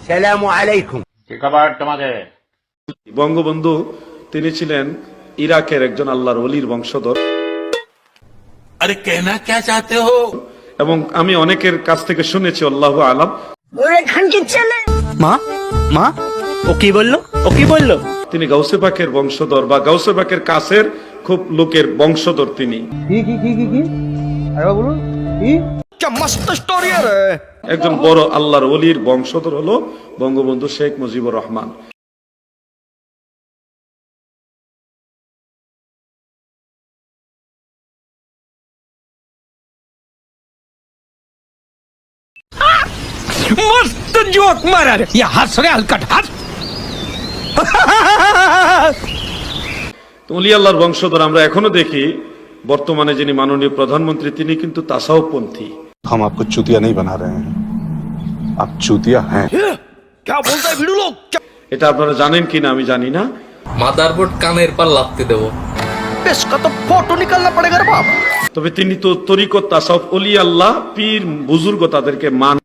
সালামু আলাইকুম। কি খবর তোমাদের? বঙ্গবন্ধু তিনি ছিলেন ইরাকের একজন আল্লাহর ওলির বংশধর। अरे कहना क्या चाहते हो? এবং আমি অনেকের কাছ থেকে শুনেছি, আল্লাহু আলাম, মা মা ও কি বললো? তিনি গাউসে পাকের বংশধর বা গাউসে পাকের কাছের খুব লোকের বংশধর তিনি। একজন বড় আল্লাহর ওলির বংশধর হলো বঙ্গবন্ধু শেখ মুজিবুর রহমান। मस्त जोक मारा रे, ये हंस रे हलकट हंस। তো ওলি আল্লাহর বংশধর আমরা এখনো দেখি। বর্তমানে যিনি মাননীয় প্রধানমন্ত্রী তিনি কিন্তু তাসাউফপন্থী। हम आपको चूतिया नहीं बना रहे हैं, आप चूतिया हैं। क्या बोलता है भिड़ू लोग? এটা আপনারা জানেন কিনা আমি জানি না। মাদারবোর্ড কানের পার লাগতে দেবো। इसका तो फोटो निकालना पड़ेगा रे बाबा। তবে তিনি তো তরিকত তাসাউফ ওলি আল্লাহ পীর বুজুর্গ তাদেরকে মান।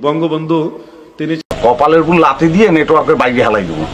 বঙ্গবন্ধু তিনি কপালের উপর লাথি দিয়ে নেটওয়ার্কের বাইরে হালাই দেবো।